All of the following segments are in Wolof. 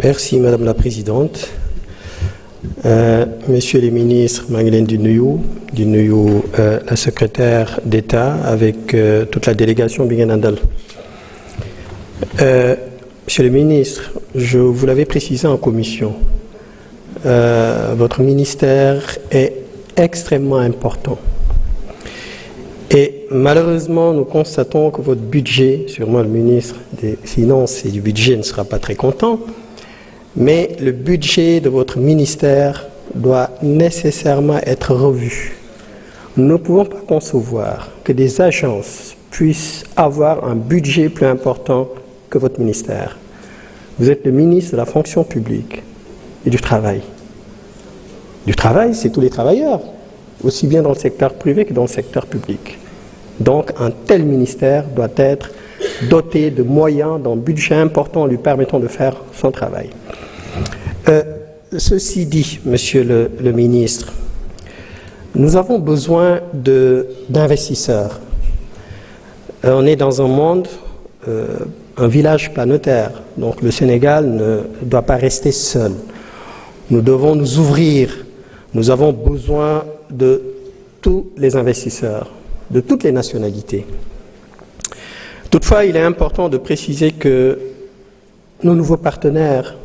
Merci Madame la Présidente. Messieurs les ministres, Magdalene Dunuyou, la secrétaire d'État avec toute la délégation Binganandal. Monsieur le ministre, je vous l'avais précisé en commission, votre ministère est extrêmement important. Et malheureusement, nous constatons que votre budget, sûrement le ministre des Finances et du Budget ne sera pas très content, mais le budget de votre ministère doit nécessairement être revu. Nous ne pouvons pas concevoir que des agences puissent avoir un budget plus important que votre ministère. Vous êtes le ministre de la fonction publique et du travail. Du travail, c'est tous les travailleurs, aussi bien dans le secteur privé que dans le secteur public. Donc, un tel ministère doit être doté de moyens, d'un budget important lui permettant de faire son travail. Ceci dit, Monsieur le ministre, nous avons besoin d'investisseurs. On est dans un monde, un village planétaire, donc le Sénégal ne doit pas rester seul. Nous devons nous ouvrir. Nous avons besoin de tous les investisseurs, de toutes les nationalités. Toutefois, il est important de préciser que nos nouveaux partenaires,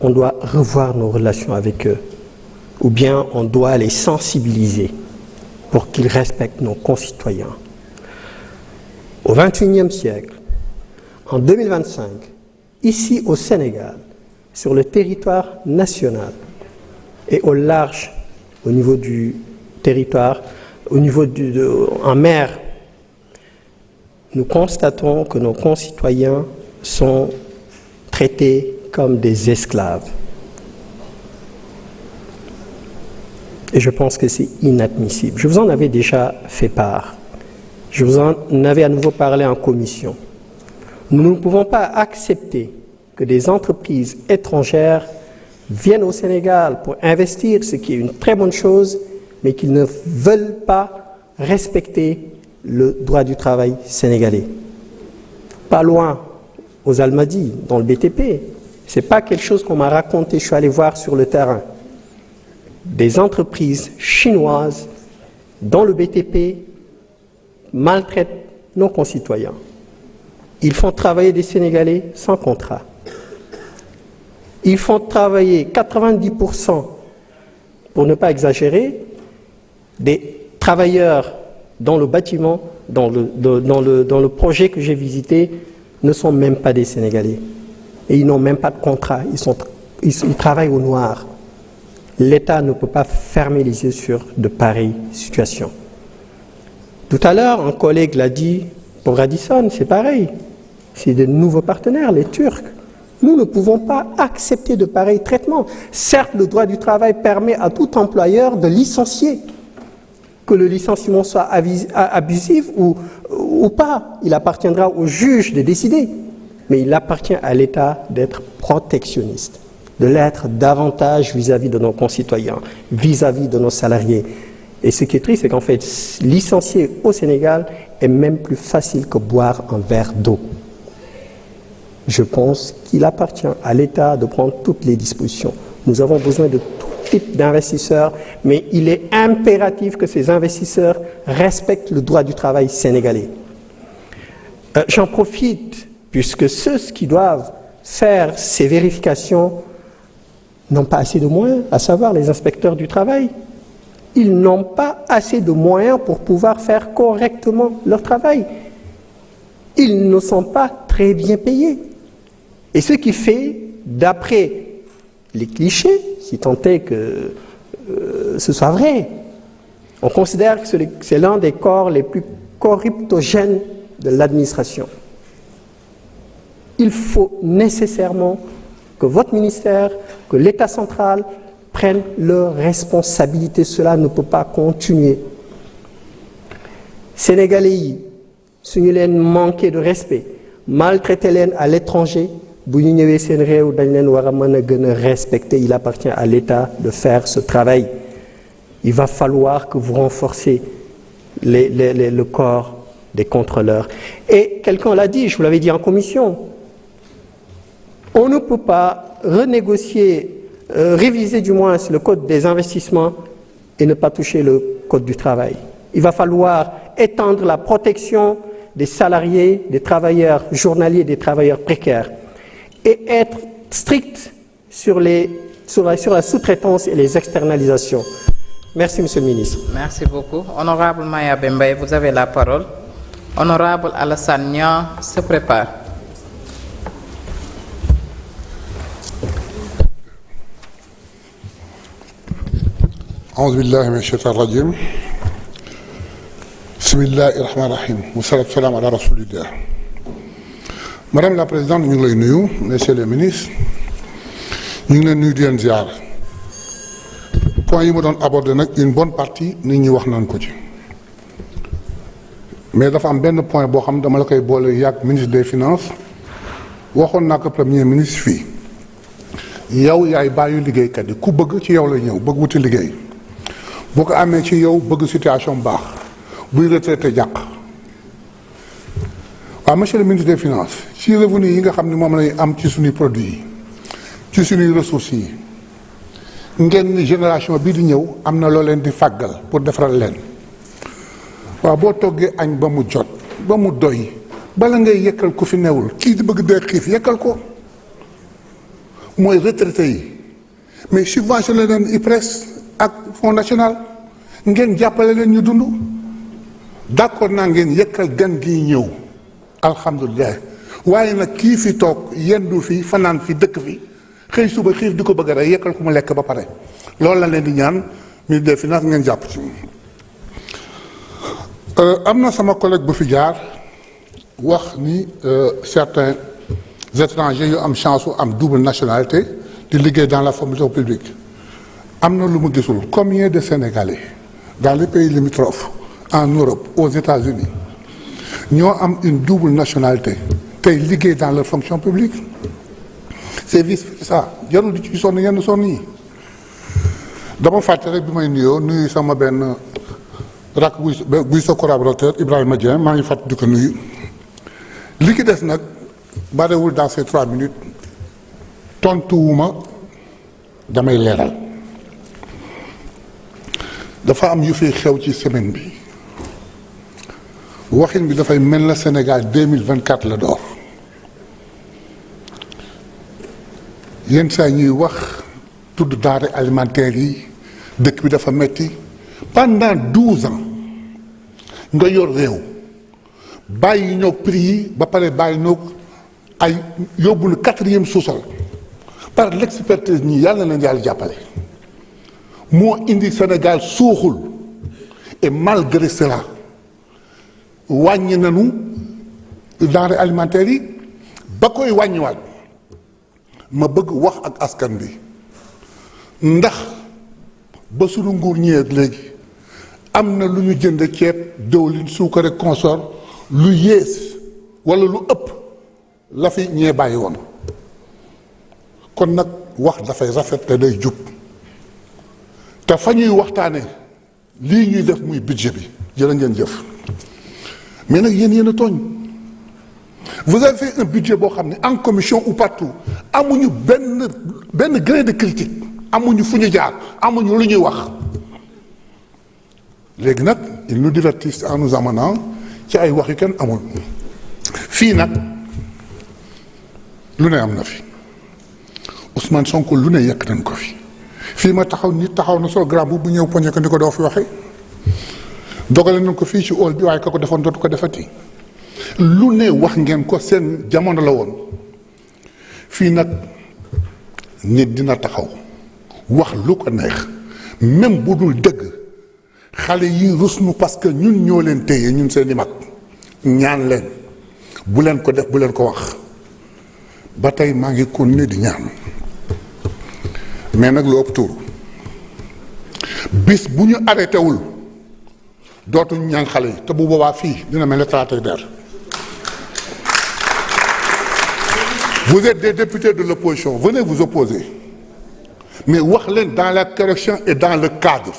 on doit revoir nos relations avec eux, ou bien on doit les sensibiliser pour qu'ils respectent nos concitoyens. Au XXIe siècle, en 2025, ici au Sénégal, sur le territoire national et au large, au niveau du territoire, au niveau en mer, nous constatons que nos concitoyens sont traités comme des esclaves. Et je pense que c'est inadmissible. Je vous en avais déjà fait part. Je vous en avais à nouveau parlé en commission. Nous ne pouvons pas accepter que des entreprises étrangères viennent au Sénégal pour investir, ce qui est une très bonne chose, mais qu'ils ne veulent pas respecter le droit du travail sénégalais. Pas loin, aux Almadies, dans le BTP, ce n'est pas quelque chose qu'on m'a raconté, je suis allé voir sur le terrain. Des entreprises chinoises dans le BTP maltraitent nos concitoyens. Ils font travailler des Sénégalais sans contrat. Ils font travailler 90%, pour ne pas exagérer, des travailleurs dans le bâtiment, dans le projet que j'ai visité, ne sont même pas des Sénégalais. Et ils n'ont même pas de contrat, ils travaillent au noir. L'État ne peut pas fermer les yeux sur de pareilles situations. Tout à l'heure, un collègue l'a dit, pour Radisson, c'est pareil. C'est de nouveaux partenaires, les Turcs. Nous ne pouvons pas accepter de pareils traitements. Certes, le droit du travail permet à tout employeur de licencier. Que le licenciement soit abusif ou pas, il appartiendra au juge de décider. Mais il appartient à l'État d'être protectionniste, de l'être davantage vis-à-vis de nos concitoyens, vis-à-vis de nos salariés. Et ce qui est triste, c'est qu'en fait, licencier au Sénégal est même plus facile que boire un verre d'eau. Je pense qu'il appartient à l'État de prendre toutes les dispositions. Nous avons besoin de tout type d'investisseurs, mais il est impératif que ces investisseurs respectent le droit du travail sénégalais. J'en profite, puisque ceux qui doivent faire ces vérifications n'ont pas assez de moyens, à savoir les inspecteurs du travail. Ils n'ont pas assez de moyens pour pouvoir faire correctement leur travail. Ils ne sont pas très bien payés. Et ce qui fait, d'après les clichés, si tant est que ce soit vrai, on considère que c'est l'un des corps les plus corruptogènes de l'administration. Il faut nécessairement que votre ministère, que l'État central prennent leurs responsabilités. Cela ne peut pas continuer. Sénégalais, si nous les manquer de respect, maltraiter les à l'étranger, respecter, il appartient à l'État de faire ce travail. Il va falloir que vous renforcez le corps des contrôleurs. Et quelqu'un l'a dit, je vous l'avais dit en commission, On ne peut pas renégocier, réviser du moins le code des investissements et ne pas toucher le code du travail. Il va falloir étendre la protection des salariés, des travailleurs journaliers, des travailleurs précaires et être strict sur la sous-traitance et les externalisations. Merci, Monsieur le Ministre. Merci beaucoup. Honorable Maya Bembaye, vous avez la parole. Honorable Alassane Niang se prépare. A'udhu billahi minash shaitanir rajim. Bismillahir rahmanir rahim. Wa salam ala rasulillah. Madame la Présidente, ñu ngi lay nuyu, Messieurs les ministres. Ñu ngi leen nuyu di leen ziar. Point yi ma doon aborder nag une bonne partie nit ñi wax nañ ko ci. Mais dafa am benn point boo xam dama la koy boole yàgg ministre des Finances waxoon naa ko premier ministre fii. Yow yaay bàyyi liggéeykat yi ku bëgg ci yow lay ñëw bëgg wuti liggéey. Boo ko amee ci yow bëgg situation baax buy retraité jàq waaw monsieur le ministre des Finances ci revenu yi nga xam ne moom lay am ci suñuy produits yi ci suñuy ressources yi ngeen ni génération bii di ñëw am na loo leen di fàggal pour defaral leen waaw boo toggee añ ba mu jot ba mu doy bala ngay yekkal ku fi newul kii di bëgg dee xiif yekkal ko mooy retraité yi mais subventionné leen IPRES ak Fonds national ngeen jàppale leen ñu dund d'accord naa ngeen yekkal gan gi ñëw alhamdulilah waaye nag kii fi toog yendu fi fanaan fi dëkk fi xëy suba xiif di ko bëgg a rey yekkal ku mu lekk ba pare loolu la leen di ñaan ministre des Finances ngeen jàpp ci. am na sama collègue bu fi jaar wax ni certains étrangers yu am chance su am double nationalité di liggéey dans la fonction publique am na lu mu gisul combien de Sénégalais dans les pays limitrophes en Europe aux États-Unis ñoo am une double nationalité tey liggéey dans leur fonction publique c'est vice-versa jarul di ci sonn yenn sonn yi dama fàtte rek bi may nuyoo nuyu sama benn rak buy sa collaborateur Ibrahima Dieng maa ngi fàtte di ko nuyu li ki des nag barewul dans ces 3 minutes tontuwuma damay leeral dafa am yu fi xew ci semaine bi waxin bi dafay mel na Sénégal 2024 la door yenn saa ñuy wax tudd denrées alimentaires yi dëkk bi dafa metti pendant 12 ans nga yor réew bàyyi ñoo prix yi ba pare bàyyi ñoo ay yóbbu na 4e sous-sol par l'expertise ñii yàlla na leen yàlla jàppale moo indi Sénégal suuxul et malgré cela wàññi nañu denrées alimentaires yi ba koy wàññiwaat ma bëgg wax ak askan bi ndax ba sunu nguur ñëwee léegi am na lu ñu jënd ceeb diwlin suukar ak consort lu yées walla lu ëpp la fi ñee bàyyi woon kon nag wax dafay rafet te day jub te fa ñuy waxtaane lii ñuy def muy budget bi jërë ngeen jëf mais nag yéen a tooñ vous avez fait un budget boo xam ne en commission ou partout amuñu benn grain de critique amuñu fu ñu jaar amuñu lu ñuy wax léegi nag ils nous divertissent en nous amenant ci ay wax yu kenn amul fii nag lu ne am na fi Ousmane Sonko lu ne yekk nañ ko fi fii ma taxaw nit taxaw na sol grand bu ñëw poñe ko ni ko doo fi waxee dogale nañ ko fii ci hall bi waaye ka ko defoon dootu ko defati lu ne wax ngeen ko seen jamono la woon fii nag nit dina taxaw wax lu ko neex même bu dul dëgg xale yi rus nu parce que ñun ñoo leen téye ñun seen i mag ñaan leen bu leen ko def bu leen ko wax ba tey maa ngi continuer di ñaan mais nag lu ëpp tuuru bis bu ñu arrêté wul dootuñ ñaan xale yi te bu boobaa fii dina mel ne traité der. Vous êtes des députés de l'opposition, venez vous opposer mais wax leen dans la correction et dans le cadre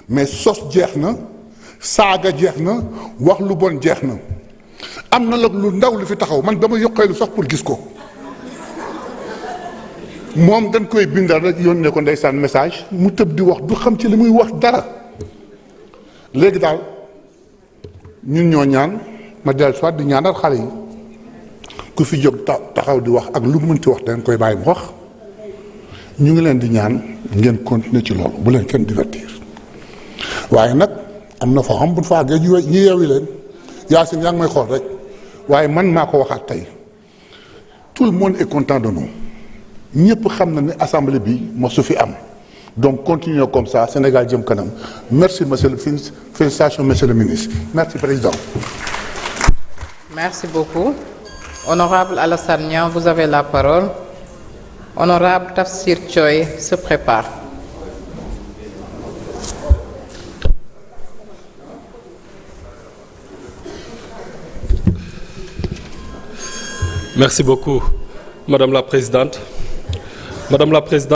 mais sos jeex na saaga jeex na wax lu bon jeex na am na la lu ndaw lu fi taxaw man dama yokkee lu sax pour gis ko moom dañ koy bindal rek yónnee ko ndeysaan message mu tëb di wax du xam ci li muy wax dara léegi daal ñun ñoo ñaan ma dellu soit di ñaanal xale yi ku fi jóg taxaw di wax ak lu mu mënti wax dañ koy bàyyi mu wax ñu ngi leen di ñaan ngeen continuer ci loolu bu leen kenn divertir waaye nag am na foo xam bu fa àggee ñu yeewi leen Yacine yaa ngi may xool rek waaye man maa ko waxaat tey tout le monde est content de nous ñëpp xam na ne assemblée bi mosu fi am donc continuons comme ça Sénégal jëm kanam merci monsieur le ministre félicitations monsieur le ministre merci président. Merci beaucoup. Honorable Alassane Niang, vous avez la parole. Honorable Tafsir Thioye se prépare. Merci beaucoup, Madame la Présidente. Madame la Présidente.